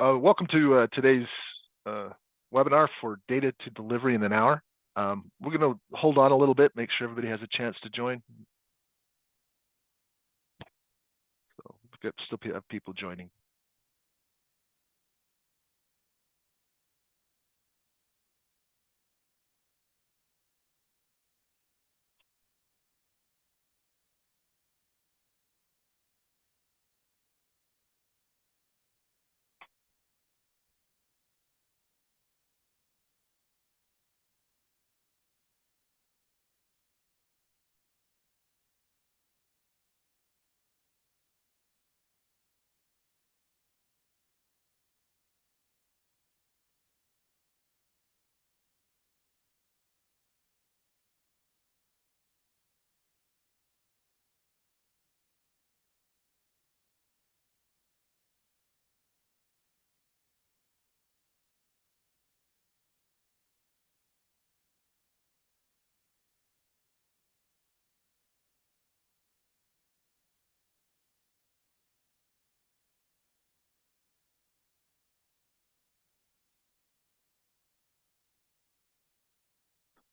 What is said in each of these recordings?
Welcome to today's webinar for data to delivery in an hour. We're going to hold on a little bit, make sure everybody has a chance to join. So we've got still have people joining.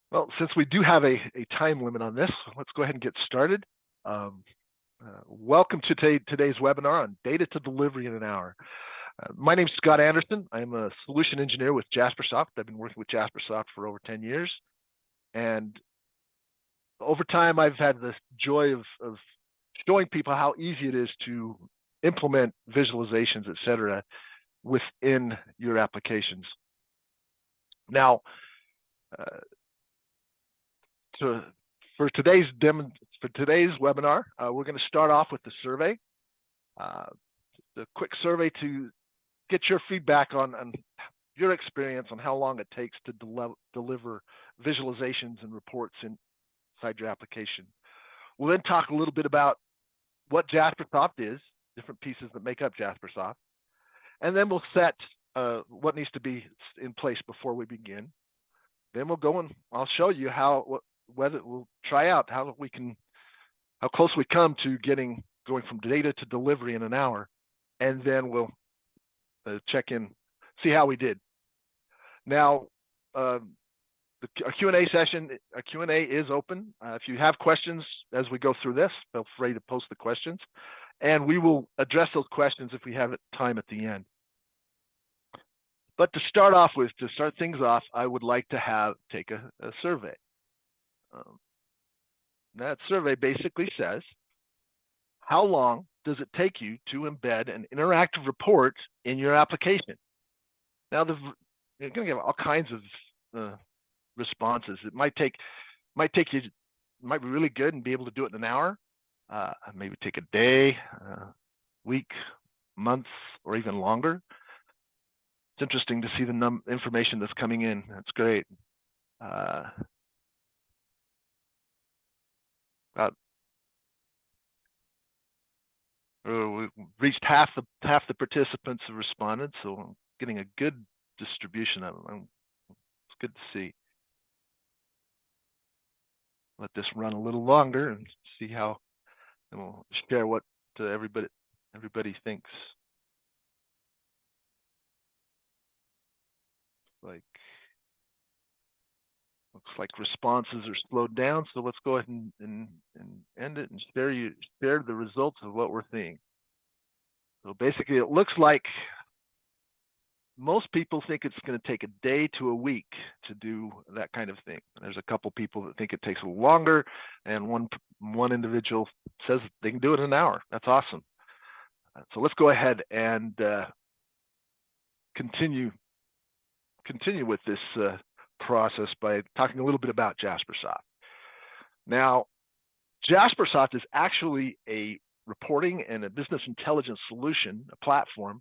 Well, since we do have a time limit on this, let's go ahead and get started. Welcome to today's webinar on data to delivery in an hour. My name is Scott Andersen. I'm a solution engineer with Jaspersoft. I've been working with Jaspersoft for over 10 years. And over time, I've had the joy of showing people how easy it is to implement visualizations, et cetera, within your applications. Now, for today's webinar, we're going to start off with the survey. The quick survey to get your feedback on your experience on how long it takes to deliver visualizations and reports inside your application. We'll then talk a little bit about what Jaspersoft is, different pieces that make up Jaspersoft, and then we'll set what needs to be in place before we begin. Then we'll go and I'll show you whether we'll try out how close we come to going from data to delivery in an hour, and then we'll check in, see how we did. Now, our Q&A session, our Q&A is open. If you have questions as we go through this, feel free to post the questions, and we will address those questions if we have time at the end. But to start things off, I would like to take a survey. That survey basically says, how long does it take you to embed an interactive report in your application? Now, you're going to get all kinds of responses. It might be really good and be able to do it in an hour. Maybe take a day, week, month, or even longer. It's interesting to see the information that's coming in. That's great. We've reached half the participants have responded, so I'm getting a good distribution of them. It's good to see. Let this run a little longer and see how, and we'll share what everybody thinks. Looks like responses are slowed down, so let's go ahead and end it and share the results of what we're seeing. So basically, it looks like most people think it's going to take a day to a week to do that kind of thing. There's a couple people that think it takes a little longer, and one individual says they can do it in an hour. That's awesome. So let's go ahead and continue with this process by talking a little bit about Jaspersoft. Now, Jaspersoft is actually a reporting and a business intelligence solution, a platform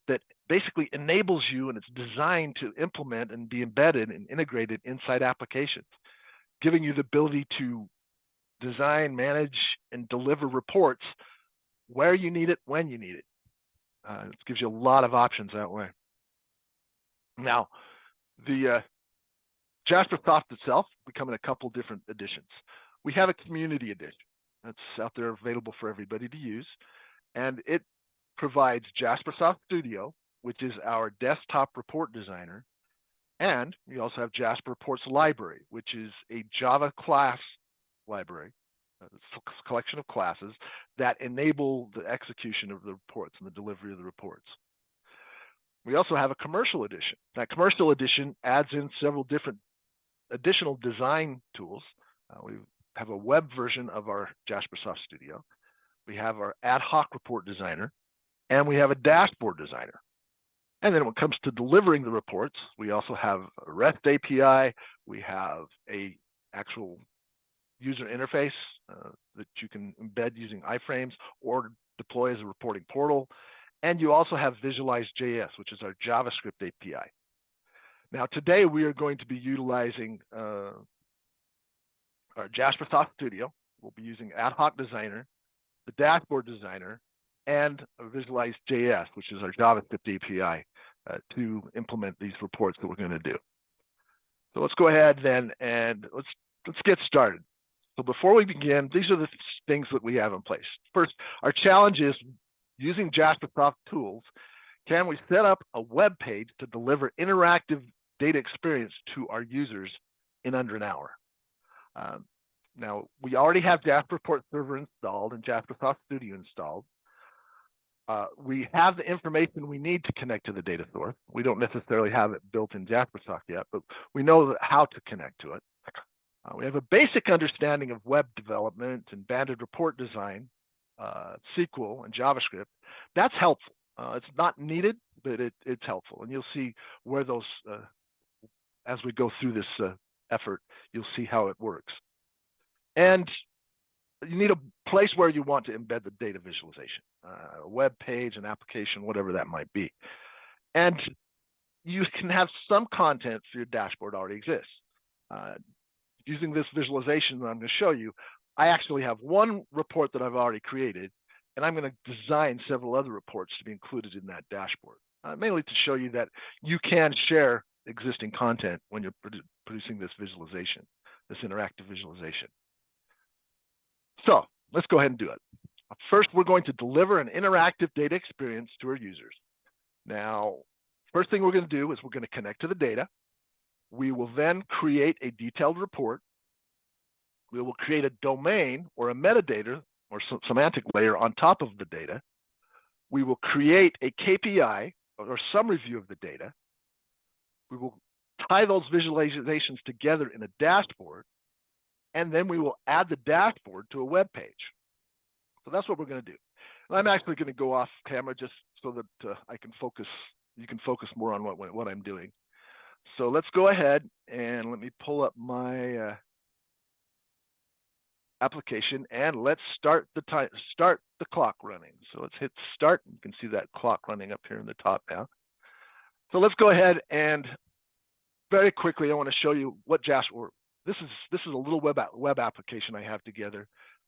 that basically enables you, and it's designed to implement and be embedded and integrated inside applications, giving you the ability to design, manage, and deliver reports where you need it, when you need it. It gives you a lot of options that way. Now, the Jaspersoft itself we come in a couple different editions. We have a community edition that's out there available for everybody to use, and it provides Jaspersoft Studio which is our desktop report designer. And we also have Jasper Reports Library, which is a Java class library, a collection of classes that enable the execution of the reports and the delivery of the reports. We also have a commercial edition. That commercial edition adds in several different additional design tools. We have a web version of our Jaspersoft Studio. We have our ad hoc report designer, and we have a dashboard designer. And then when it comes to delivering the reports, we also have a REST API. We have a actual user interface that you can embed using iframes or deploy as a reporting portal. And you also have Visualize.js, which is our JavaScript API. Now, today we are going to be utilizing our Jaspersoft Studio. We'll be using Ad Hoc Designer, the Dashboard Designer, and Visualize.js, which is our JavaScript API, to implement these reports that we're going to do. So let's go ahead then and let's get started. So before we begin, these are the things that we have in place. First, our challenge is using Jaspersoft tools. Can we set up a web page to deliver interactive data experience to our users in under an hour? Now, we already have Jasper Report Server installed and Jaspersoft Studio installed. We have the information we need to connect to the data source. We don't necessarily have it built in Jaspersoft yet, but we know how to connect to it. We have a basic understanding of web development and banded report design, SQL and JavaScript. That's helpful. It's not needed, but it's helpful. And you'll see where those, as we go through this effort, you'll see how it works. And you need a place where you want to embed the data visualization, a web page, an application, whatever that might be. And you can have some content for your dashboard already exists. Using this visualization that I'm going to show you, I actually have one report that I've already created, and I'm going to design several other reports to be included in that dashboard, mainly to show you that you can share existing content when you're producing this visualization, this interactive visualization. So let's go ahead and do it. First, we're going to deliver an interactive data experience to our users. Now, first thing we're going to do is we're going to connect to the data. We will then create a detailed report. We will create a domain or a metadata or semantic layer on top of the data. We will create a KPI or summary view of the data. We will tie those visualizations together in a dashboard, and then we will add the dashboard to a web page. So that's what we're going to do. And I'm actually going to go off camera just so that I can focus. You can focus more on what I'm doing. So let's go ahead and let me pull up my application and let's start the clock running. So let's hit start. You can see that clock running up here in the top now. So let's go ahead and very quickly I want to show you what Jasper. This is a little web application I have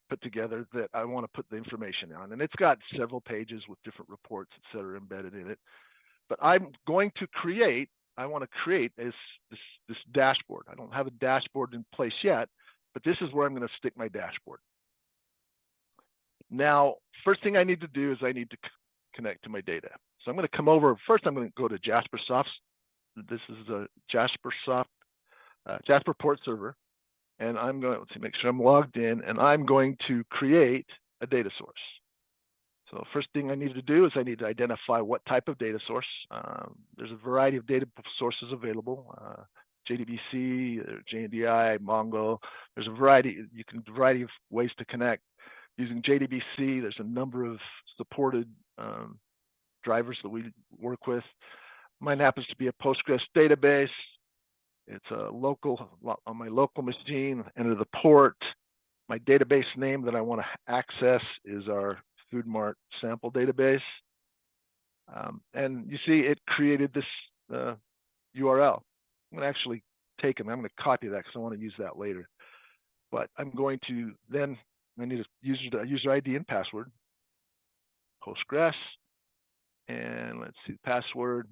put together that I want to put the information on, and it's got several pages with different reports that are embedded in it. But I want to create this dashboard. I don't have a dashboard in place yet, but this is where I'm going to stick my dashboard. Now, first thing I need to do is I need to connect to my data. So I'm going to come over. First, I'm going to go to Jaspersoft. This is a Jaspersoft Jasper Report Server, and I'm going to make sure I'm logged in, and I'm going to create a data source. So first thing I need to do is I need to identify what type of data source. There's a variety of data sources available, JDBC, JNDI, Mongo. There's a variety of ways to connect. Using JDBC, there's a number of supported drivers that we work with. Mine happens to be a Postgres database. It's on my local machine, enter the port. My database name that I want to access is our Food Mart sample database. And you see it created this URL. I'm going to actually take it. I'm going to copy that because I want to use that later. But I'm going to then, I need a user ID and password, Postgres. And let's see the password.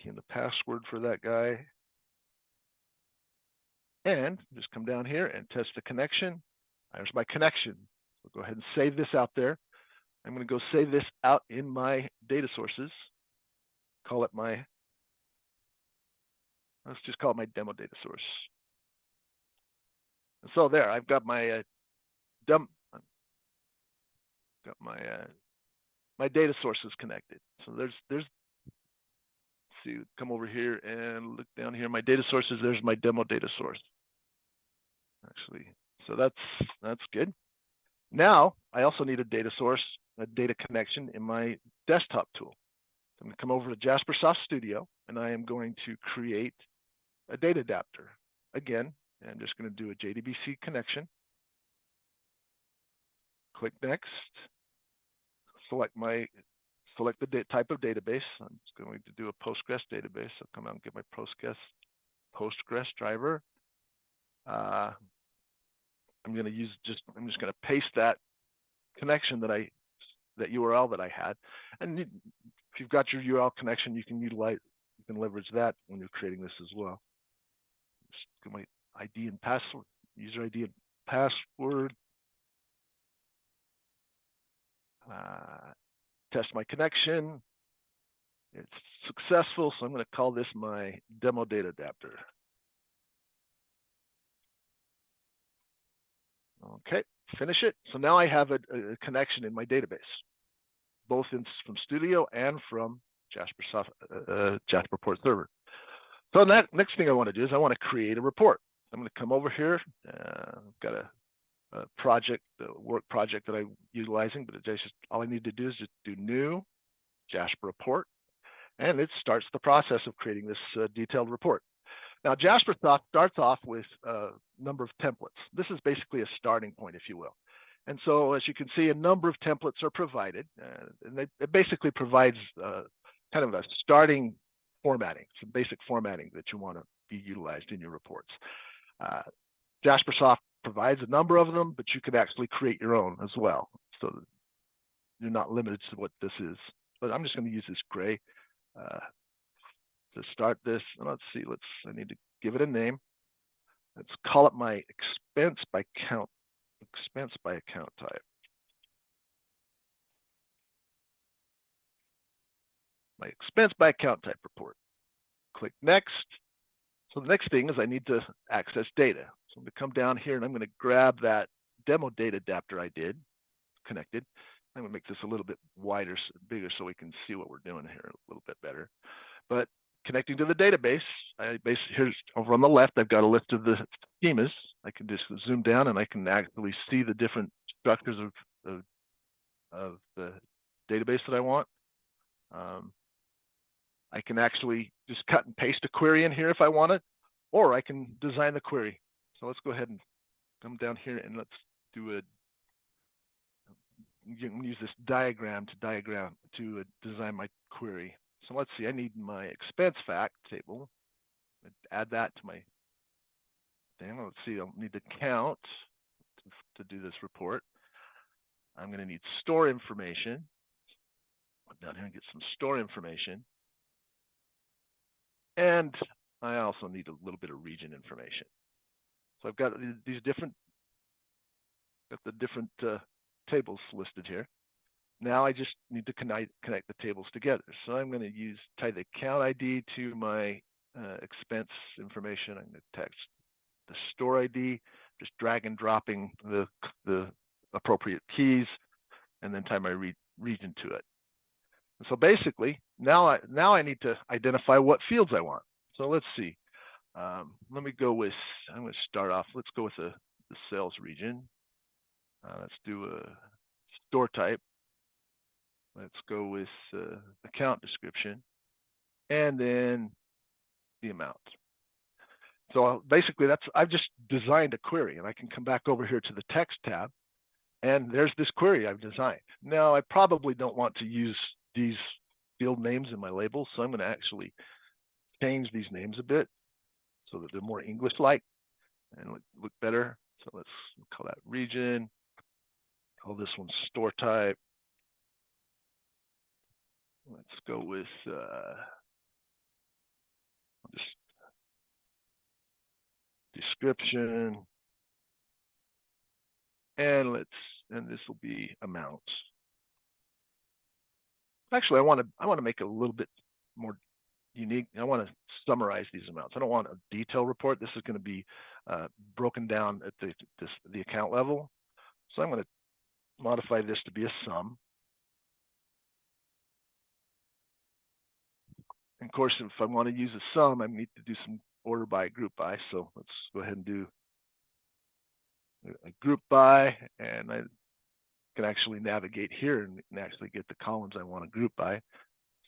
Key in the password for that guy. And just come down here and test the connection. There's my connection. So go ahead and save this out there. I'm going to go save this out in my data sources. call it my, let's just call it my demo data source. And so there, I've got my my data sources connected. So let's see, come over here and look down here. My data sources, there's my demo data source. Actually, so that's good. Now I also need a data source, a data connection in my desktop tool. So I'm going to come over to Jaspersoft Studio, and I am going to create a data adapter. Again, I'm just going to do a JDBC connection. Click next. Select the type of database. I'm just going to do a Postgres database. I'll come out and get my Postgres driver. I'm just going to paste that connection that URL that I had. And if you've got your URL connection, you can leverage that when you're creating this as well. Just get my ID and password, user ID and password. Test my connection. It's successful, so I'm going to call this my demo data adapter. Okay, finish it. So now I have a connection in my database, both from Studio and from Jaspersoft, Jasperport server. So that next thing I want to do is I want to create a report. I'm going to come over here. I've got a work project that I'm utilizing, but all I need to do is just do new Jasper report, and it starts the process of creating this detailed report. Now, Jaspersoft starts off with a number of templates. This is basically a starting point, if you will. And so, as you can see, a number of templates are provided, and it basically provides kind of a starting formatting, some basic formatting that you want to be utilized in your reports. Jaspersoft provides a number of them, but you can actually create your own as well. So you're not limited to what this is. But I'm just going to use this gray to start this. And let's see, I need to give it a name. Let's call it my expense by account type. My expense by account type report. Click next. So the next thing is I need to access data. So I'm going to come down here and I'm going to grab that demo data adapter I did connected. I'm going to make this a little bit wider, bigger, so we can see what we're doing here a little bit better. But connecting to the database, here's over on the left, I've got a list of the schemas. I can just zoom down and I can actually see the different structures of the database that I want. I can actually just cut and paste a query in here if I want it, or I can design the query. So let's go ahead and come down here and let's do you can use this diagram to design my query. So let's see, I need my expense fact table. Add that to my thing. Let's see, I'll need to count to do this report. I'm going to need store information. Go down here and get some store information. And I also need a little bit of region information. So I've got these different tables listed here. Now I just need to connect the tables together. So I'm going to tie the account ID to my expense information. I'm going to text the store ID, just drag and dropping the appropriate keys, and then tie my region to it. And so basically, now I need to identify what fields I want. So let's see. Let me go with, I'm going to start off, let's go with the sales region. Let's do a store type. Let's go with account description, and then the amount. So basically, I've just designed a query, and I can come back over here to the text tab, and there's this query I've designed. Now, I probably don't want to use these field names in my labels, so I'm going to actually change these names a bit so that they're more English-like and look better. So let's call that region. Call this one store type. Let's go with just description, and this will be amount. Actually, I want to make it a little bit more unique. I want to summarize these amounts. I don't want a detailed report. This is going to be broken down at the account level. So I'm going to modify this to be a sum. And of course, if I want to use a sum, I need to do some order by, group by. So let's go ahead and do a group by, and I can actually navigate here and actually get the columns I want to group by.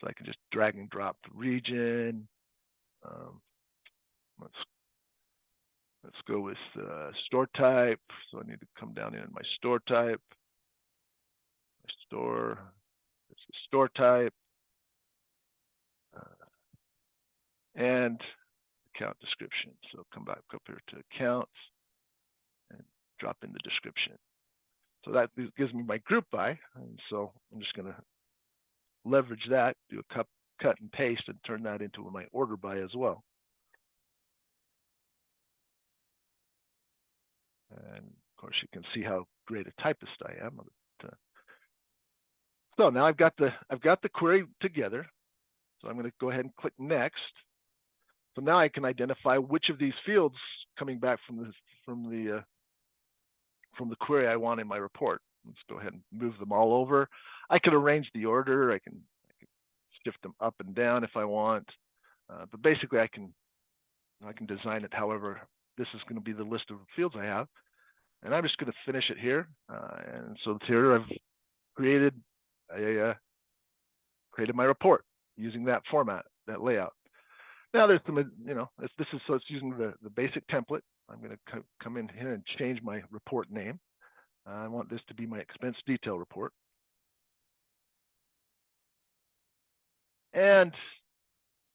So I can just drag and drop the region. Let's go with store type. So I need to come down in my store type. My store, this is store type. And account description. So come back up here to accounts and drop in the description. So that gives me my group by. And so I'm just going to leverage that, do a cut and paste, and turn that into my order by as well. And of course, you can see how great a typist I am. So now I've got the query together. So I'm going to go ahead and click next. So now I can identify which of these fields coming back from the query I want in my report. Let's go ahead and move them all over. I could arrange the order. I can shift them up and down if I want. But basically, I can design it however. This is going to be the list of fields I have, and I'm just going to finish it here. And so here I've created my report using that format, that layout. Now there's some, so it's using the basic template. I'm going to come in here and change my report name. I want this to be my expense detail report. And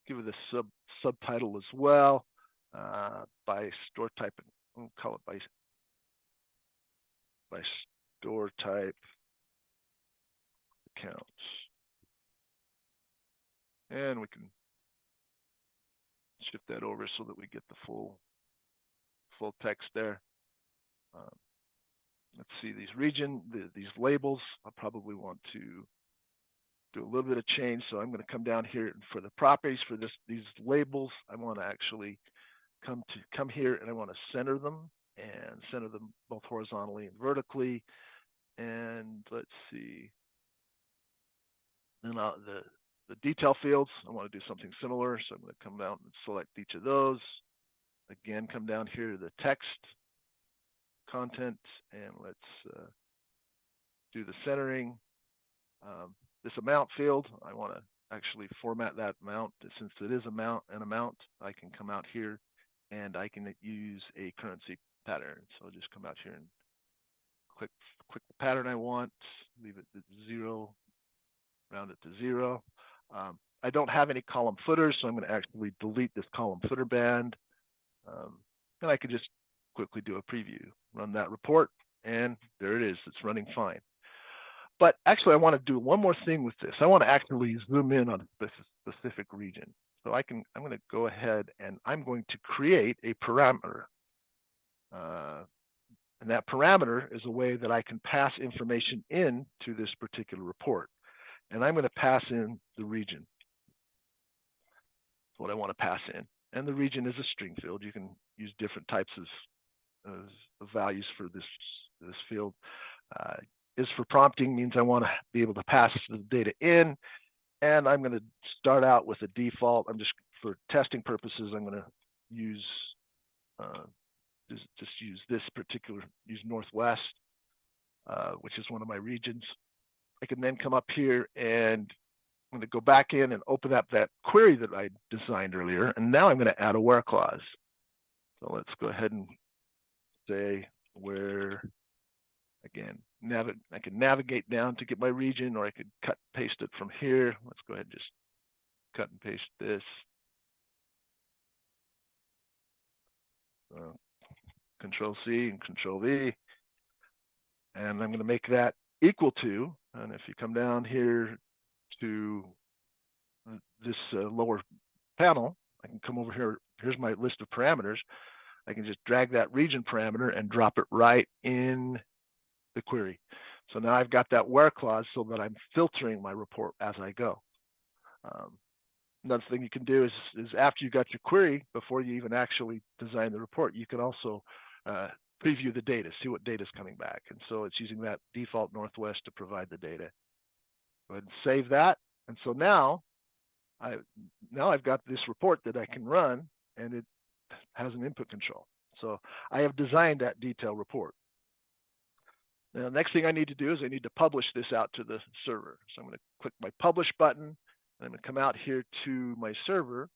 give it a subtitle as well, by store type. We'll call it by store type accounts. And we can shift that over so that we get the full text there. Let's see these these labels. I'll probably want to do a little bit of change. So I'm going to come down here for the properties for these labels. I want to actually come here and I want to center them both horizontally and vertically. And let's see. Then the detail fields, I want to do something similar. So I'm going to come down and select each of those. Again, come down here to the text content, and let's do the centering. This amount field, I want to actually format that amount. Since it is an amount, I can come out here and I can use a currency pattern. So I'll just come out here and click the pattern I want, leave it at 0, round it to 0. I don't have any column footers, so I'm going to actually delete this column footer band. And I could just quickly do a preview, run that report, and there it is. It's running fine. But actually, I want to do one more thing with this. I want to actually zoom in on a specific region. So I'm going to go ahead and I'm going to create a parameter. And that parameter is a way that I can pass information into this particular report. And I'm going to pass in the region. That's what I want to pass in. And the region is a string field. You can use different types of values for this field. Is for prompting means I want to be able to pass the data in. And I'm going to start out with a default. I'm just, for testing purposes, I'm going to use just use this particular, use Northwest, which is one of my regions. I can then come up here and I'm going to go back in and open up that query that I designed earlier. And now I'm going to add a where clause. So let's go ahead and say where, again, I can navigate down to get my region, or I could cut and paste it from here. Let's go ahead and just cut and paste this. Control C and Control V. And I'm going to make that equal to, and if you come down here to this lower panel, I can come over here. Here's my list of parameters. I can just drag that region parameter and drop it right in the query. So now I've got that where clause so that I'm filtering my report as I go. Another thing you can do is after you got your query, before you even actually design the report, you can also preview the data, see what data is coming back. And so it's using that default Northwest to provide the data. Go ahead and save that. And so now I've got this report that I can run, and it has an input control. So I have designed that detailed report. Now, the next thing I need to do is I need to publish this out to the server. So I'm going to click my publish button, and I'm going to come out here to my server,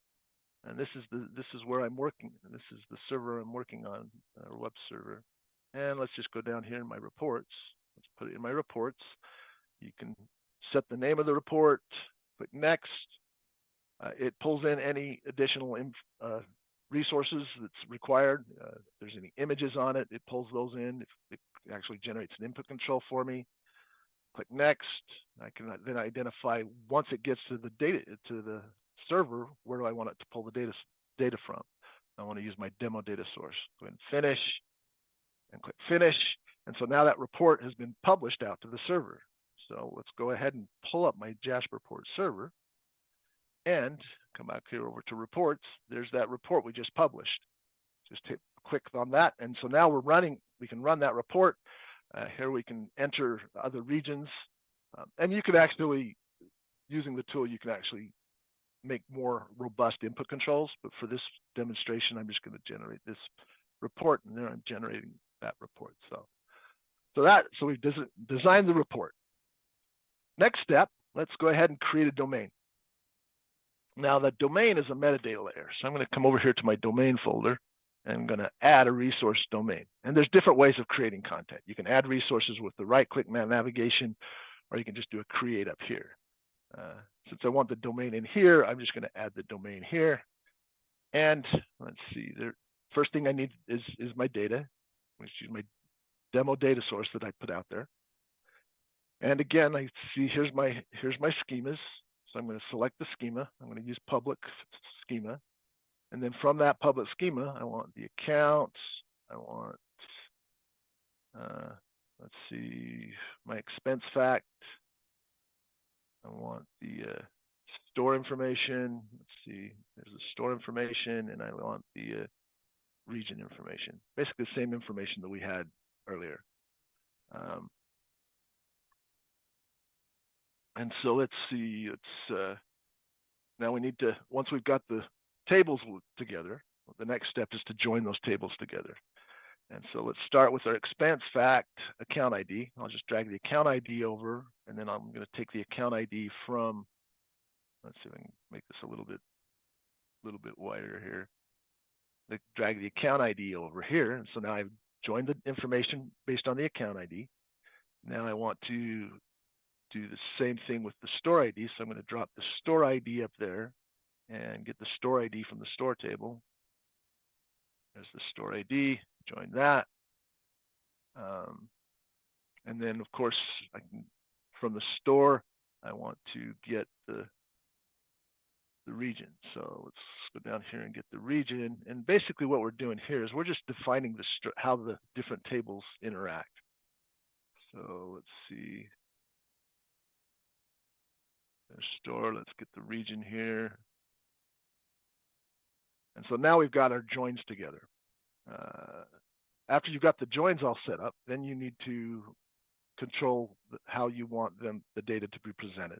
and this is where I'm working. This is the server I'm working on, our web server. And let's just go down here in my reports. Let's put it in my reports. You can set the name of the report, click next. It pulls in any additional resources that's required. If there's any images on it, it pulls those in. It actually generates an input control for me. Click next. I can then identify, once it gets to the data, to the server, where do I want it to pull the data from. I want to use my demo data source. Go ahead and finish, and click finish. And so now that report has been published out to the server. So let's go ahead and pull up my Jaspersoft server and come back here over to reports. There's that report we just published. Just click on that. And so now we can run that report. Here we can enter other regions. And you could actually, using the tool, you can actually make more robust input controls. But for this demonstration, I'm just going to generate this report, and there I'm generating that report. So we've designed the report. Next step, let's go ahead and create a domain. Now, the domain is a metadata layer. So I'm going to come over here to my domain folder, and I'm going to add a resource domain. And there's different ways of creating content. You can add resources with the right-click navigation, or you can just do a create up here. Since I want the domain in here, I'm just going to add the domain here. And let's see, first thing I need is my data, which is my demo data source that I put out there. And again, I see here's my schemas. So I'm going to select the schema. I'm going to use public schema. And then from that public schema, I want the accounts. I want, let's see, my expense fact. I want the store information. Let's see, there's the store information, and I want the region information. Basically the same information that we had earlier. And so let's see, now we need to, once we've got the tables together, the next step is to join those tables together. And so let's start with our expense fact account ID. I'll just drag the account ID over, and then I'm going to take the account ID from, let's see if I can make this a little bit wider here. Drag the account ID over here. And so now I've joined the information based on the account ID. Now I want to do the same thing with the store ID. So I'm going to drop the store ID up there and get the store ID from the store table. There's the store ID, join that. And then of course, from the store, I want to get the region. So let's go down here and get the region. And basically what we're doing here is we're just defining how the different tables interact. So let's see. There's store, let's get the region here. And so now we've got our joins together. After you've got the joins all set up, then you need to control how you want the data to be presented.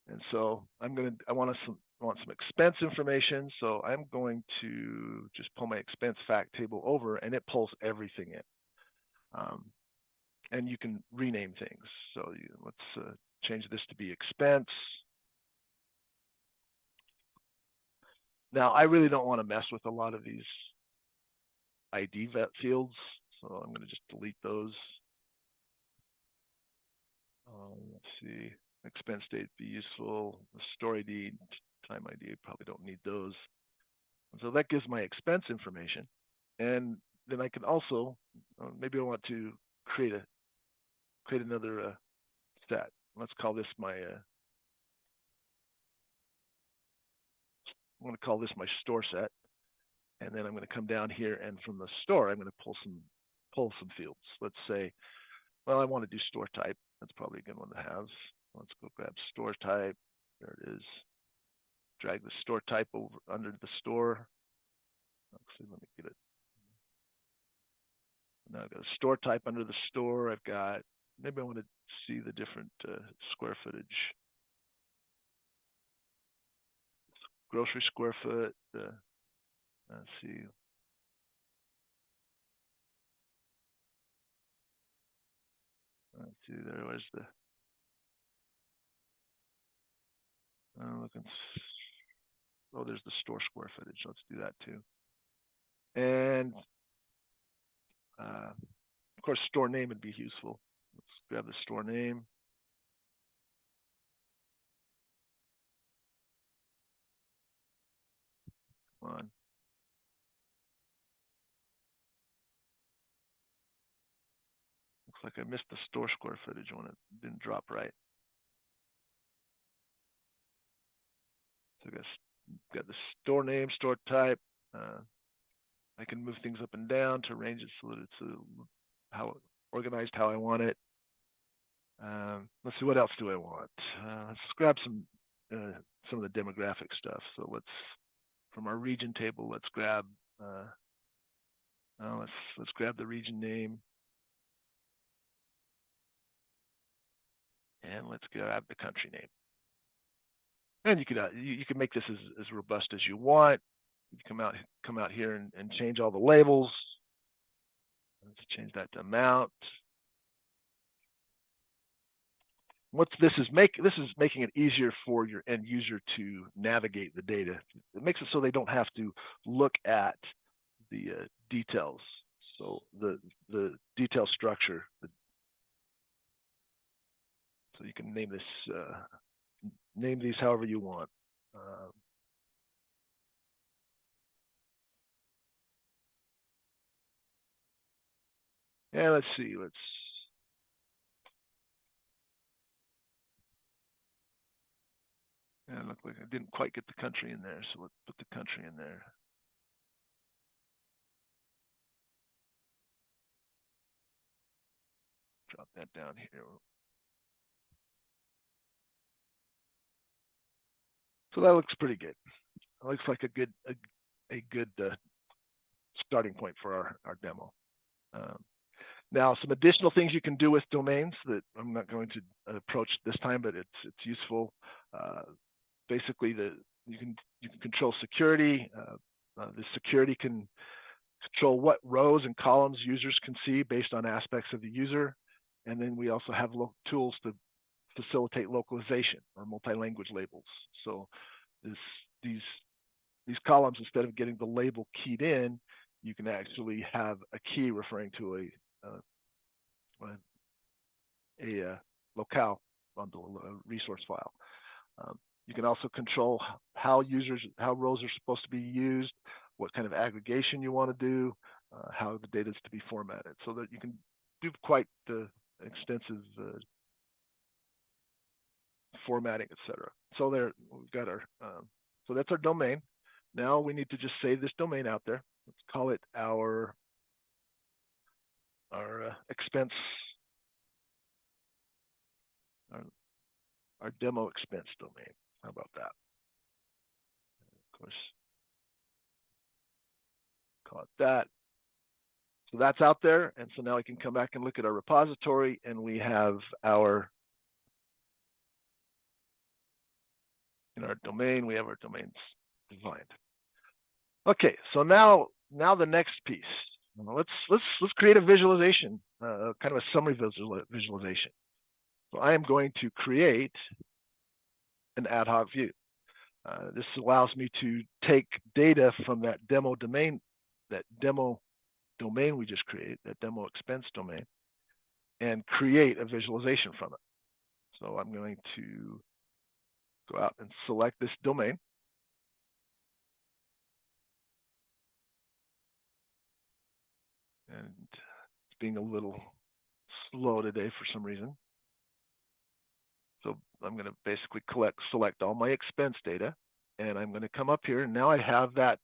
And so I want some expense information. So I'm going to just pull my expense fact table over, and it pulls everything in. And you can rename things. So let's change this to be expense. Now, I really don't want to mess with a lot of these ID vet fields, so I'm going to just delete those. Let's see, expense date be useful, the store ID, time ID, probably don't need those. And so that gives my expense information. And then I can also, maybe I want to create another set. Let's call this my, I want to call this my store set. And then I'm going to come down here, and from the store, I'm going to pull some fields. Let's say, well, I want to do store type. That's probably a good one to have. Let's go grab store type. There it is. drag the store type over under the store. Actually, let me get it. Now I've got a store type under the store. I've got, maybe I want to see the different square footage. Grocery square foot. Let's see. Let's see, there was the, looking, oh, there's the store square footage. Let's do that too. And of course, store name would be useful. Let's grab the store name. Come on. Looks like I missed the store square footage when it didn't drop right. So I guess got the store name, store type. I can move things up and down to arrange it so that it's how organized how I want it. Let's see, what else do I want? Let's grab some of the demographic stuff. So let's, from our region table, let's grab let's grab the region name, and let's grab the country name. And you can make this as robust as you want. You come out here and change all the labels. Let's change that to amount. What this is making it easier for your end user to navigate the data. It makes it so they don't have to look at the details. So the detail structure. So you can name this, name these however you want. Yeah, let's see. Yeah, it looked like I didn't quite get the country in there, so let's put the country in there. Drop that down here. So that looks pretty good. It looks like a good starting point for our demo. Now, some additional things you can do with domains that I'm not going to approach this time, but it's useful. Basically, you can control security. The security can control what rows and columns users can see based on aspects of the user, and then we also have tools to facilitate localization or multi-language labels. So these columns, instead of getting the label keyed in, you can actually have a key referring to a locale bundle, a resource file. You can also control how rows are supposed to be used, what kind of aggregation you want to do, how the data is to be formatted, so that you can do quite extensive formatting, etc. So there, we've got our, so that's our domain. Now we need to just save this domain out there. Let's call it our expense, our demo expense domain. How about that? Of course, call it that. So that's out there, and so now I can come back and look at our repository, and we have our, in our domain, we have our domains defined. Okay, so now the next piece. Let's create a visualization, kind of a summary visualization. So I am going to create an ad hoc view. This allows me to take data from that demo domain we just created, that demo expense domain, and create a visualization from it. So I'm going to go out and select this domain. And it's being a little slow today for some reason. So I'm going to basically select all my expense data, and I'm going to come up here, and now I have that.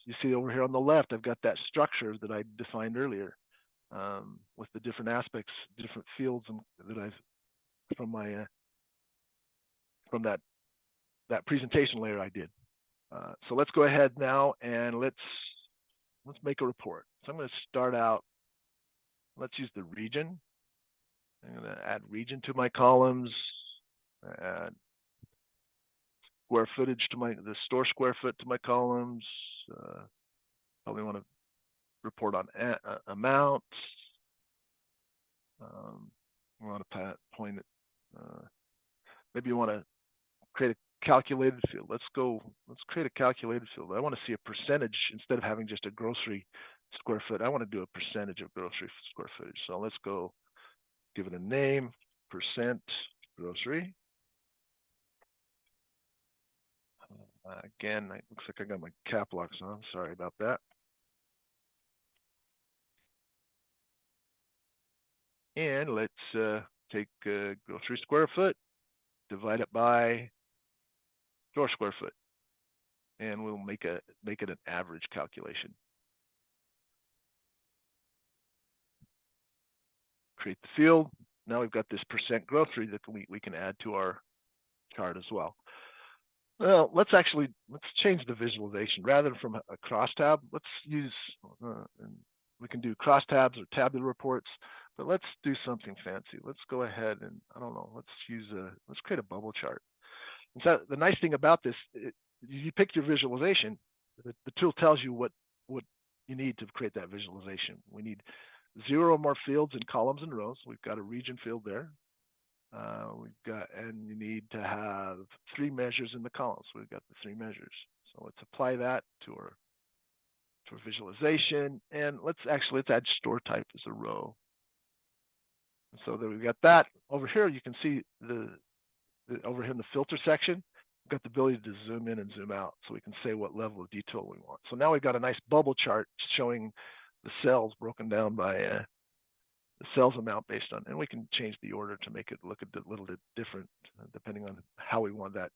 You see over here on the left, I've got that structure that I defined earlier, with the different aspects, different fields that I've from that presentation layer I did. So let's go ahead now and let's make a report. So I'm going to start out. Let's use the region. I'm going to add region to my columns. Add square footage to the store square foot to my columns. Probably want to report on amounts. We want to point it. Maybe you want to create a calculated field. Let's create a calculated field. I want to see a percentage instead of having just a grocery square foot. I want to do a percentage of grocery square footage. So let's go give it a name, percent grocery. Again, it looks like I got my cap locks on. Sorry about that. And let's take grocery square foot, divide it by store square foot, and we'll make it an average calculation. Create the field. Now we've got this percent grocery that we can add to our chart as well. Well, let's change the visualization. Rather than from a crosstab, let's use, we can do crosstabs or tabular reports, but let's do something fancy. Let's go ahead and, I don't know, let's create a bubble chart. And so the nice thing about this, you pick your visualization, the tool tells you what you need to create that visualization. We need 0 or more fields in columns and rows. We've got a region field there. And you need to have 3 measures in the columns. We've got the 3 measures. So let's apply that to our visualization, and let's add store type as a row. And so that we've got that over here. You can see over here in the filter section, we've got the ability to zoom in and zoom out, so we can say what level of detail we want. So now we've got a nice bubble chart showing the cells broken down by the cells amount based on, and we can change the order to make it look a little bit different depending on how we want that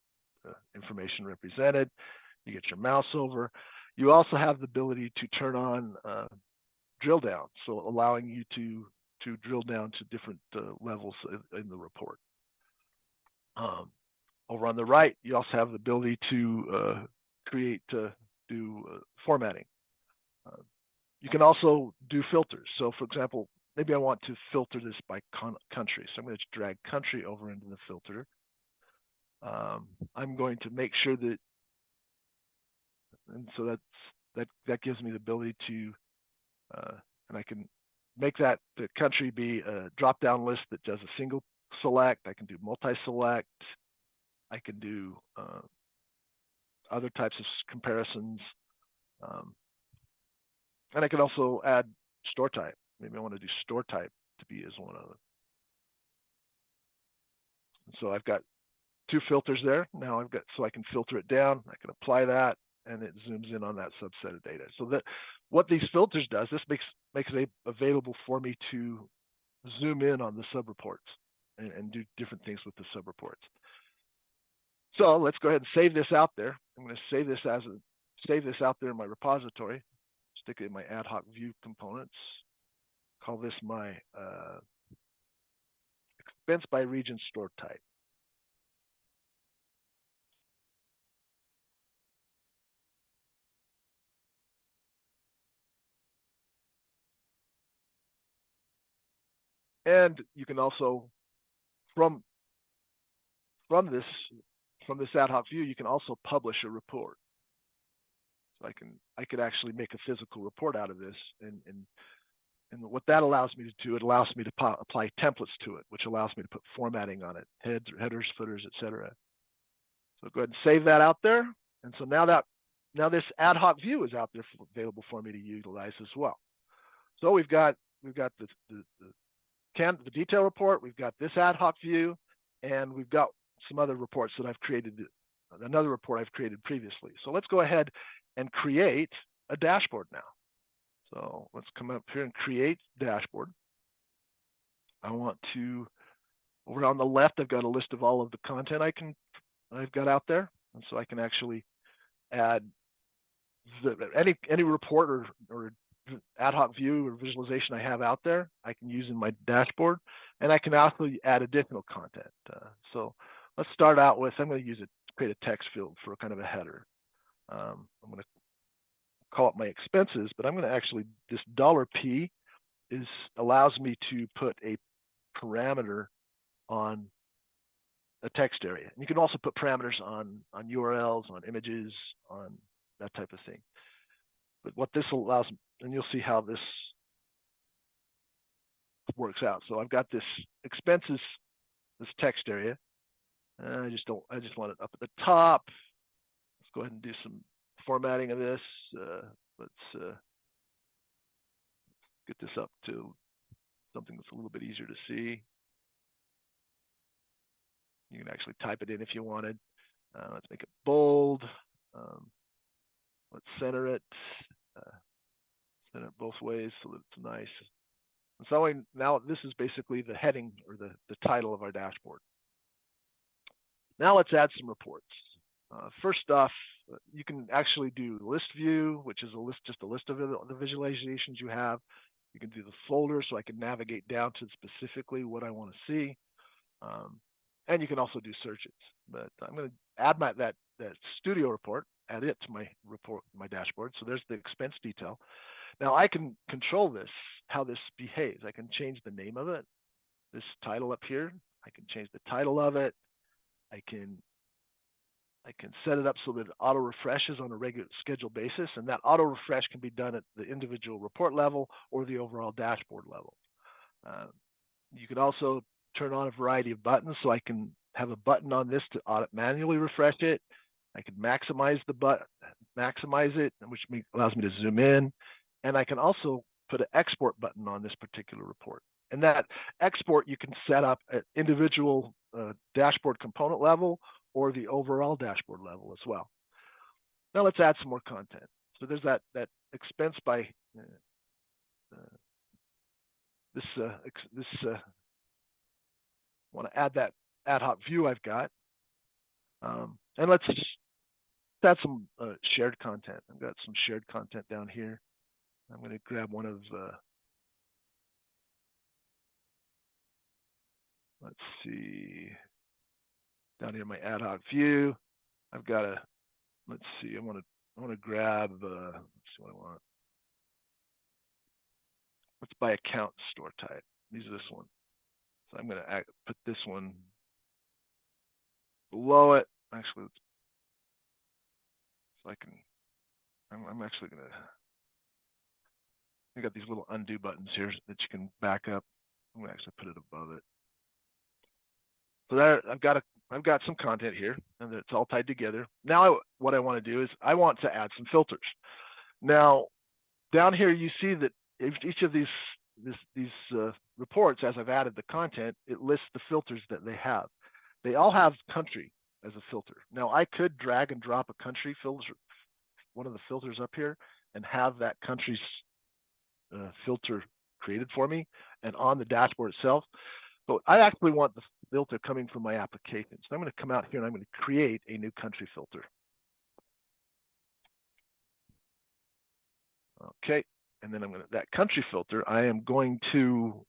information represented. You get your mouse over. You also have the ability to turn on drill down, so allowing you to drill down to different levels in the report. Over on the right, you also have the ability to do formatting. You can also do filters. So for example, maybe I want to filter this by country. So I'm going to drag country over into the filter. I'm going to make sure that, and so that gives me the ability to, and I can make the country be a drop-down list that does a single select. I can do multi-select. I can do other types of comparisons. And I can also add store type. Maybe I want to do store type to be as one of them. So I've got 2 filters there. Now so I can filter it down. I can apply that, and it zooms in on that subset of data. So that what these filters does, this makes it available for me to zoom in on the subreports and do different things with the subreports. So let's go ahead and save this out there. I'm going to save this out there in my repository. Stick it in my ad hoc view components. Call this my expense by region store type. And you can also, from this ad hoc view, you can also publish a report. So I could actually make a physical report out of this, and what that allows me to do, it allows me to apply templates to it, which allows me to put formatting on it, headers, footers, etc. So go ahead and save that out there. And so now this ad hoc view is out there available for me to utilize as well. So we've got the detail report, we've got this ad hoc view, and we've got some other reports that I've created, another report I've created previously. So let's go ahead and create a dashboard now. So let's come up here and create dashboard. I want to, over on the left, I've got a list of all of the content I've got out there. And so I can actually add any report or ad hoc view or visualization I have out there, I can use in my dashboard, and I can also add additional content. So let's start out with, I'm going to create a text field for kind of a header. I'm going to call it my expenses, but I'm going to actually, this $P allows me to put a parameter on a text area. And you can also put parameters on URLs, on images, on that type of thing. But what this allows, and you'll see how this works out. So I've got this expenses, this text area. I just want it up at the top. Let's go ahead and do some formatting of this. Let's get this up to something that's a little bit easier to see. You can actually type it in if you wanted. Let's make it bold. Let's center it. Center it both ways so that it's nice. And so now this is basically the heading or the title of our dashboard. Now let's add some reports. First off, you can actually do list view, which is just a list of the visualizations you have. You can do the folder, so I can navigate down to specifically what I want to see. And you can also do searches. But I'm going to add that studio report, add it to my report, my dashboard. So there's the expense detail. Now I can control this, how this behaves. I can change the name of it, this title up here. I can change the title of it. I can set it up so that it auto refreshes on a regular scheduled basis, and that auto refresh can be done at the individual report level or the overall dashboard level. You can also turn on a variety of buttons, so I can have a button on this to manually refresh it. I can maximize it, which allows me to zoom in, and I can also put an export button on this particular report. And that export you can set up at individual dashboard component level or the overall dashboard level as well. Now let's add some more content. So there's that expense by want to add that ad hoc view I've got, and let's add some shared content. I've got some shared content down here. I'm going to grab one of let's see, down here my ad hoc view. I've got a, let's see, I want to grab let's see what I want. Let's by account store type. Use this one. So I'm going to put this one below it. Actually, so I can. I'm actually going to. I got these little undo buttons here that you can back up. I'm going to actually put it above it. So there, I've got some content here, and it's all tied together. Now, what I want to do is I want to add some filters. Now, down here you see that each of these reports, as I've added the content, it lists the filters that they have. They all have country as a filter. Now, I could drag and drop a country filter, one of the filters up here, and have that country's filter created for me and on the dashboard itself. But I actually want the filter coming from my application. So I'm going to come out here and I'm going to create a new country filter. Okay, and then that country filter, I am going to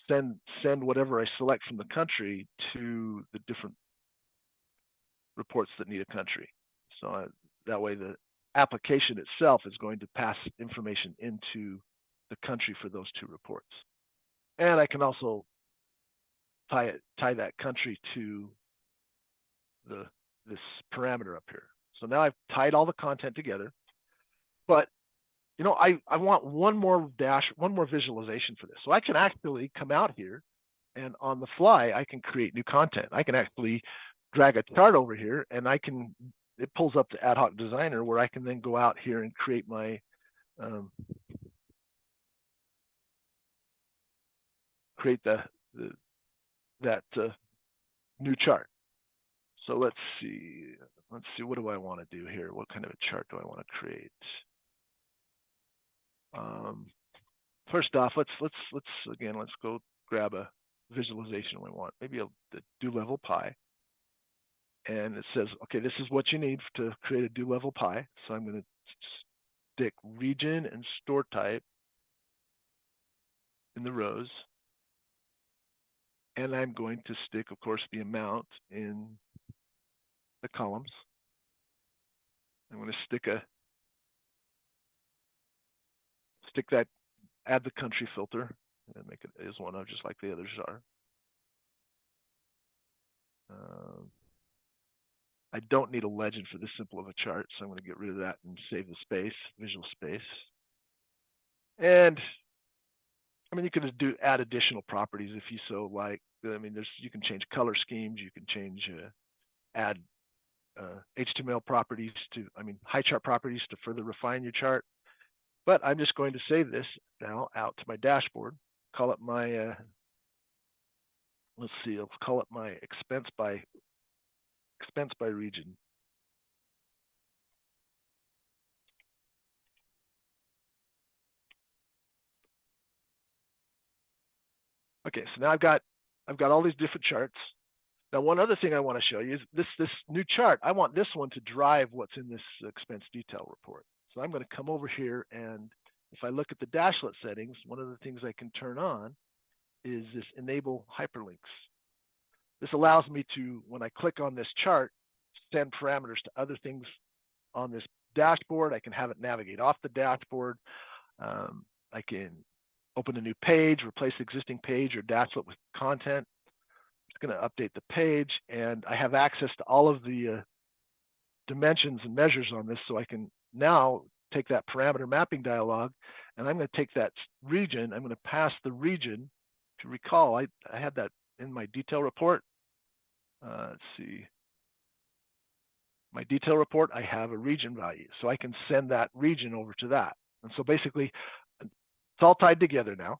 send whatever I select from the country to the different reports that need a country. So that way the application itself is going to pass information into the country for those two reports. And I can also tie that country to this parameter up here. So now I've tied all the content together, but you know, I want one more visualization for this. So I can actually come out here and on the fly, I can create new content. I can actually drag a chart over here and it pulls up the ad hoc designer where I can then go out here and create my that new chart. So let's see, what do I want to do here? What kind of a chart do I want to create? First off, let's go grab a visualization we want. Maybe the do level pie. And it says, okay, this is what you need to create a do level pie. So I'm going to stick region and store type in the rows. And I'm going to stick, of course, the amount in the columns. I'm going to stick that, add the country filter, and make it as one of, just like the others are. I don't need a legend for this simple of a chart, so I'm going to get rid of that and save the space, visual space. And I mean, you can just add additional properties if you so like. I mean, you can change color schemes, you can change, add HTML properties high chart properties to further refine your chart. But I'm just going to save this now out to my dashboard. Call it my, let's see, let's call it my expense by region. Okay, so now I've got all these different charts. Now, one other thing I want to show you is this new chart. I want this one to drive what's in this expense detail report. So I'm going to come over here, and if I look at the dashlet settings, one of the things I can turn on is this enable hyperlinks. This allows me to, when I click on this chart, send parameters to other things on this dashboard. I can have it navigate off the dashboard. I can open a new page, replace the existing page or dashlet with content. It's going to update the page, and I have access to all of the dimensions and measures on this, so I can now take that parameter mapping dialog, and I'm going to take that region. I'm going to pass the region. To recall, I had that in my detail report. Let's see. My detail report, I have a region value, so I can send that region over to that. And so basically, it's all tied together now.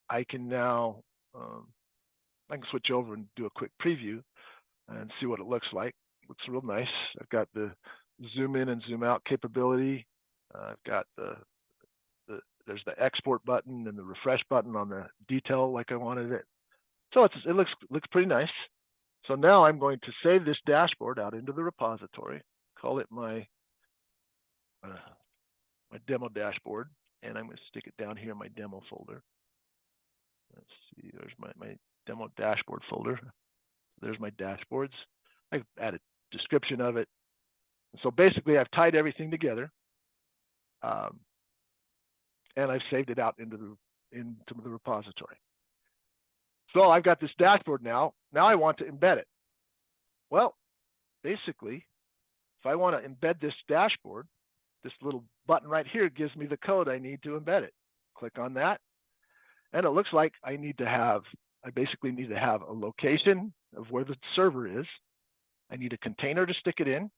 I can now, I can switch over and do a quick preview and see what it looks like. Looks real nice. I've got the zoom in and zoom out capability. I've got there's the export button and the refresh button on the detail like I wanted it. So it looks pretty nice. So now I'm going to save this dashboard out into the repository, call it my my demo dashboard, and I'm going to stick it down here in my demo folder. Let's see, there's my demo dashboard folder. There's my dashboards. I've added a description of it. So basically, I've tied everything together, and I've saved it out into the repository. So I've got this dashboard now. Now I want to embed it. Well, basically, if I want to embed this dashboard, this little button right here gives me the code I need to embed it. Click on that, and it looks like I basically need to have a location of where the server is. I need a container to stick it in.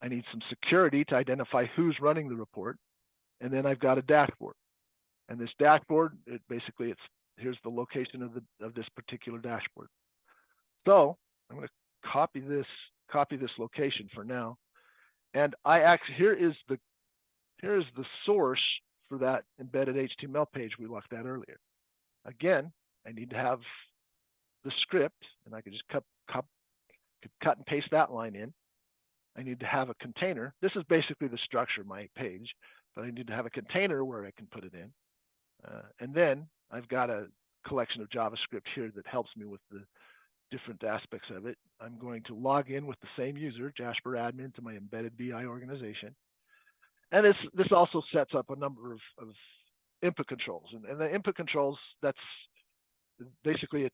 I need some security to identify who's running the report. And then I've got a dashboard. And this dashboard, here's the location of this particular dashboard. So I'm going to copy this location for now. And here is the source for that embedded HTML page we looked at earlier. Again, I need to have the script, and I could just cut and paste that line in. I need to have a container. This is basically the structure of my page, but I need to have a container where I can put it in. And then I've got a collection of JavaScript here that helps me with the different aspects of it. I'm going to log in with the same user, Jasper admin, to my embedded BI organization. And this also sets up a number of input controls. And the input controls, that's basically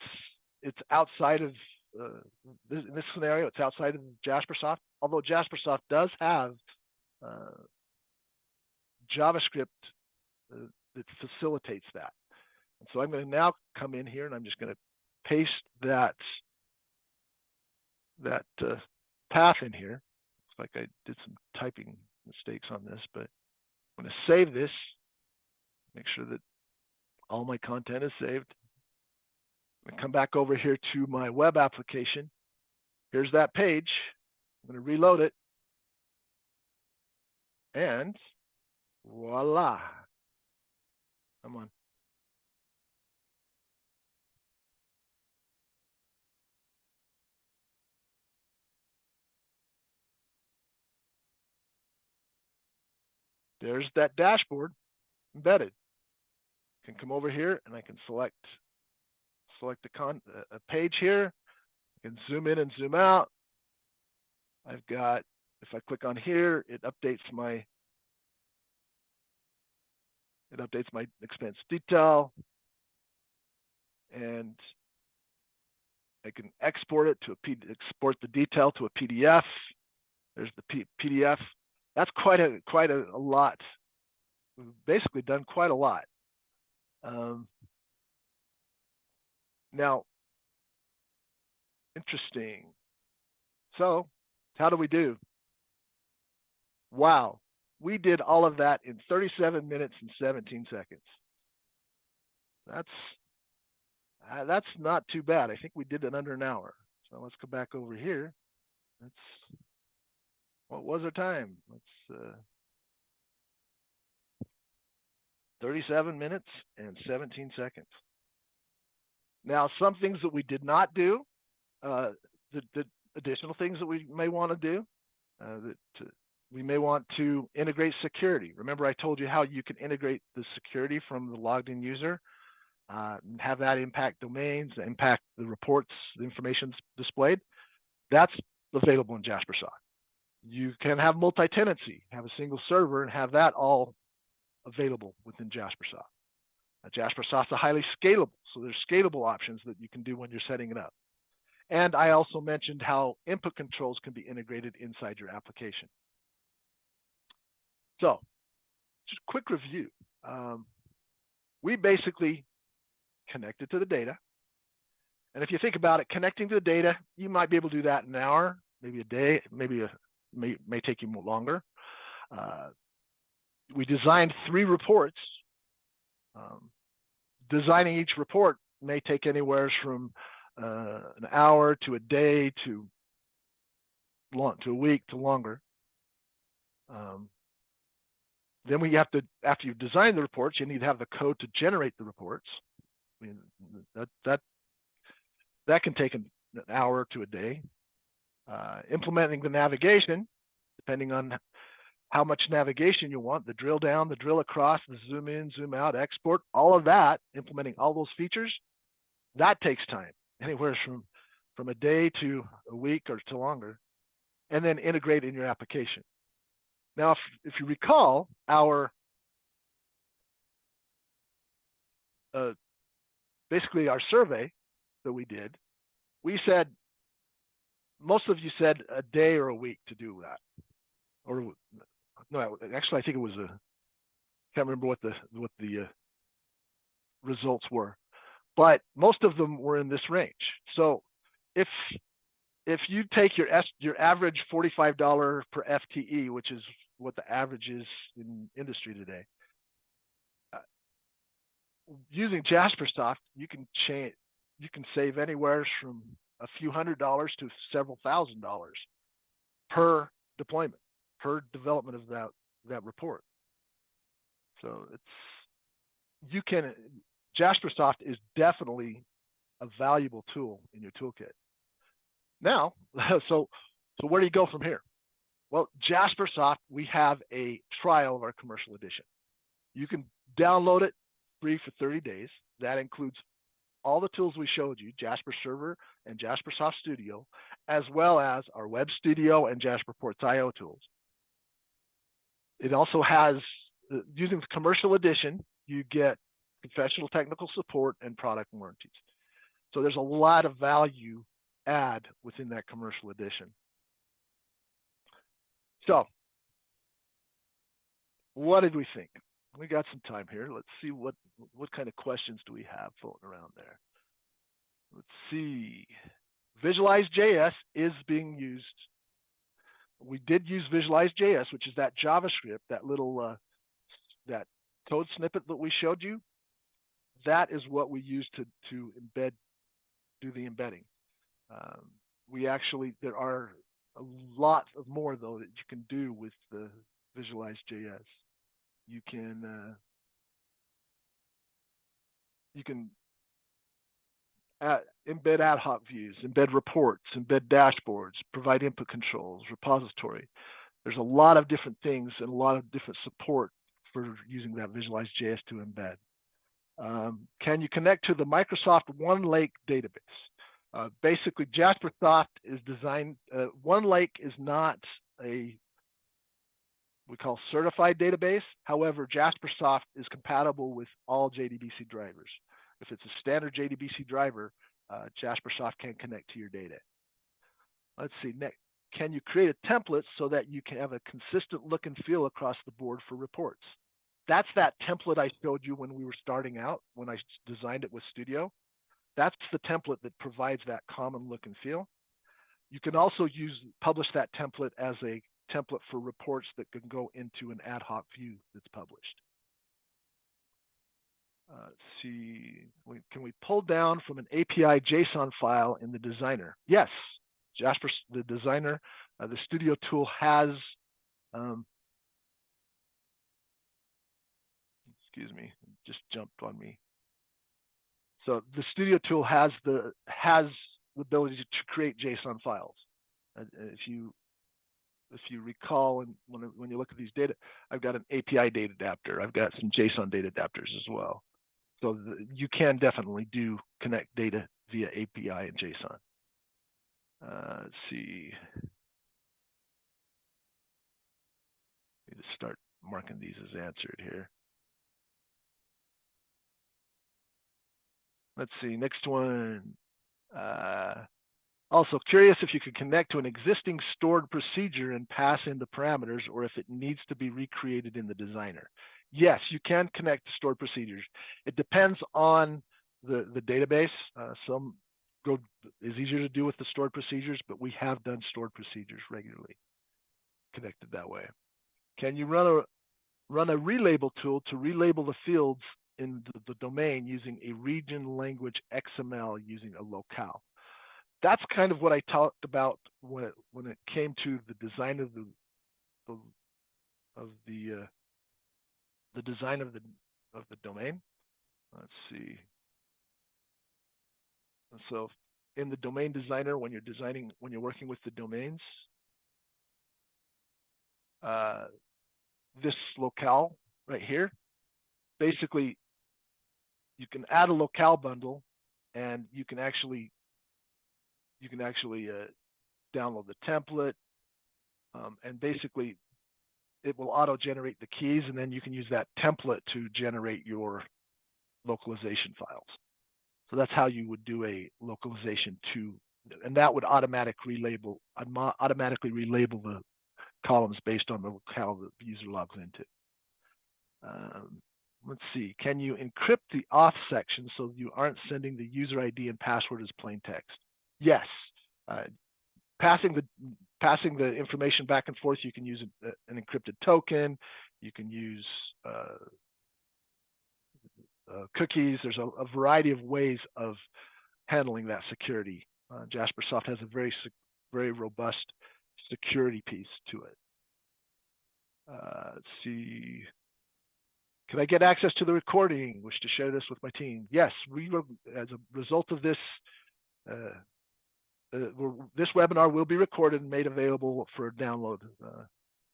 it's outside of in this scenario, it's outside of Jaspersoft. Although Jaspersoft does have JavaScript that facilitates that. And so I'm going to now come in here, and I'm just going to paste that path in here. Looks like I did some typing mistakes on this, but I'm going to save this. Make sure that all my content is saved. I'm going to come back over here to my web application. Here's that page. I'm going to reload it. And voila. Come on. There's that dashboard embedded. I can come over here and I can select a page here. I can zoom in and zoom out. I've got if I click on here, it updates my expense detail, and I can export it to export the detail to a PDF. There's the PDF. That's quite a lot. We've basically done quite a lot. Now, interesting. So, how do we do? Wow, we did all of that in 37 minutes and 17 seconds. That's not too bad. I think we did it under an hour. So let's go back over here. What was our time? Let's 37 minutes and 17 seconds. Now, some things that we did not do, the additional things that we may want to do, we may want to integrate security. Remember, I told you how you can integrate the security from the logged in user, and have that impact domains, impact the reports, the information displayed. That's available in Jaspersoft. You can have multi-tenancy, have a single server, and have that all available within Jaspersoft. Jaspersoft is highly scalable, so there's scalable options that you can do when you're setting it up. And I also mentioned how input controls can be integrated inside your application. So, just a quick review. We basically connected to the data. And if you think about it, connecting to the data, you might be able to do that in an hour, maybe a day, may take you longer. We designed 3 reports. Designing each report may take anywhere from an hour to a day to a week to longer. Then we have to, after you've designed the reports, you need to have the code to generate the reports. I mean, that can take an hour to a day. Implementing the navigation, depending on how much navigation you want, the drill down, the drill across, the zoom in, zoom out, export, all of that, implementing all those features, that takes time, anywhere from a day to a week or to longer, and then integrate in your application. Now, if you recall, basically our survey that we did, we said, most of you said a day or a week to do that. Or no, actually I think it was can't remember what the results were, but most of them were in this range. So if you take your average $45 per FTE, which is what the average is in industry today, using Jaspersoft, you can save anywhere from a few $100s to several $1,000s per deployment, per development of that report. So Jaspersoft is definitely a valuable tool in your toolkit. Now, so where do you go from here? Well, Jaspersoft, we have a trial of our commercial edition. You can download it free for 30 days. That includes all the tools we showed you, Jasper Server and Jaspersoft Studio, as well as our Web Studio and Jasperports.io tools. It also has, using the commercial edition, you get professional technical support and product warranties. So there's a lot of value add within that commercial edition. So what did we think? We got some time here. Let's see what kind of questions do we have floating around there. Let's see. Visualize.js is being used. We did use Visualize.js, which is that JavaScript, that little that code snippet that we showed you. That is what we use to do the embedding. There are a lot of more though that you can do with the Visualize.js. You can embed ad hoc views, embed reports, embed dashboards, provide input controls, repository. There's a lot of different things and a lot of different support for using that Visualize.js to embed. Can you connect to the Microsoft OneLake database? Basically, Jaspersoft is designed, OneLake is not we call certified database. However, Jaspersoft is compatible with all JDBC drivers. If it's a standard JDBC driver, Jaspersoft can connect to your data. Let's see, next. Can you create a template so that you can have a consistent look and feel across the board for reports? That's that template I showed you when we were starting out, when I designed it with Studio. That's the template that provides that common look and feel. You can also publish that template as a template for reports that can go into an ad hoc view that's published. Let's see, can we pull down from an API JSON file in the designer? Yes, the designer, the Studio tool has, excuse me, it just jumped on me. So the Studio tool has the ability to create JSON files. If you recall, and when you look at these data, I've got an API data adapter. I've got some JSON data adapters as well. So you can definitely connect data via API and JSON. Let's see. Need to start marking these as answered here. Let's see, next one. Also curious if you could connect to an existing stored procedure and pass in the parameters, or if it needs to be recreated in the designer. Yes, you can connect to stored procedures. It depends on the database. Some is easier to do with the stored procedures, but we have done stored procedures regularly connected that way. Can you run a relabel tool to relabel the fields in the domain using a region language XML using a locale? That's kind of what I talked about when it came to the design of the design of the domain. Let's see. So in the domain designer, when you're working with the domains, this locale right here, basically you can add a locale bundle, and you can actually download the template, and basically it will auto-generate the keys, and then you can use that template to generate your localization files. So that's how you would do a localization and that would automatically relabel the columns based on the locale that the user logs into. Let's see, can you encrypt the auth section so you aren't sending the user ID and password as plain text? Yes. Passing the information back and forth, you can use an encrypted token. You can use cookies. There's a variety of ways of handling that security. Jaspersoft has a very robust security piece to it. Let's see. Can I get access to the recording? Wish to share this with my team. Yes, as a result of this, this webinar will be recorded and made available for download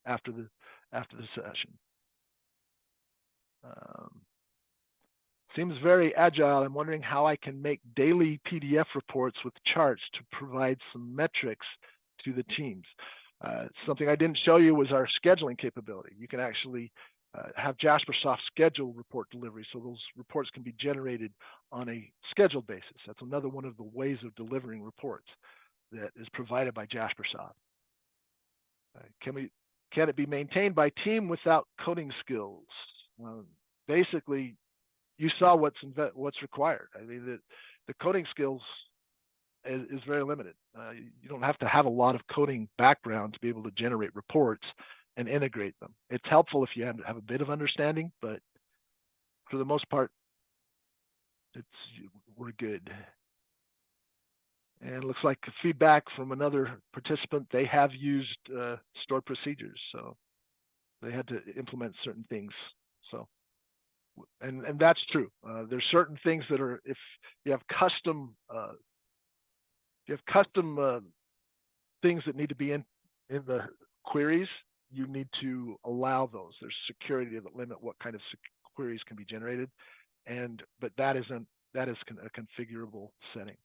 after the session. Seems very agile. I'm wondering how I can make daily PDF reports with charts to provide some metrics to the teams. Something I didn't show you was our scheduling capability. You can actually have Jaspersoft schedule report delivery, so those reports can be generated on a scheduled basis. That's another one of the ways of delivering reports that is provided by Jaspersoft. Can it be maintained by team without coding skills? Basically, you saw what's required. I mean, the coding skills is very limited. You don't have to have a lot of coding background to be able to generate reports and integrate them. It's helpful if you have a bit of understanding, but for the most part, we're good. And it looks like feedback from another participant, they have used stored procedures, so they had to implement certain things. So, and that's true. There's certain things that are, if you have custom things that need to be in the queries, you need to allow those. There's security that limit what kind of queries can be generated, but that is a configurable setting.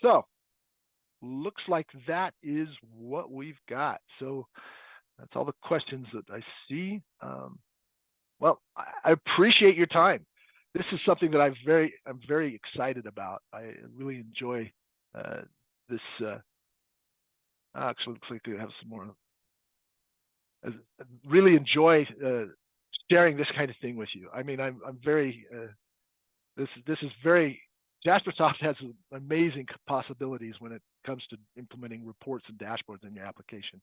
So looks like that is what we've got. So that's all the questions that I see. Well, I appreciate your time. This is something that I'm very excited about. I really enjoy this. Actually, looks like we have some more. I really enjoy sharing this kind of thing with you. I mean, I'm very this is very Jaspersoft has amazing possibilities when it comes to implementing reports and dashboards in your application.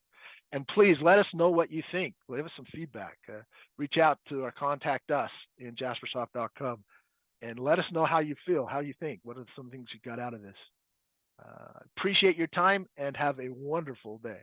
And please let us know what you think. Give us some feedback. Reach out to our contact us in jaspersoft.com and let us know how you feel, how you think. What are some things you got out of this? Appreciate your time and have a wonderful day.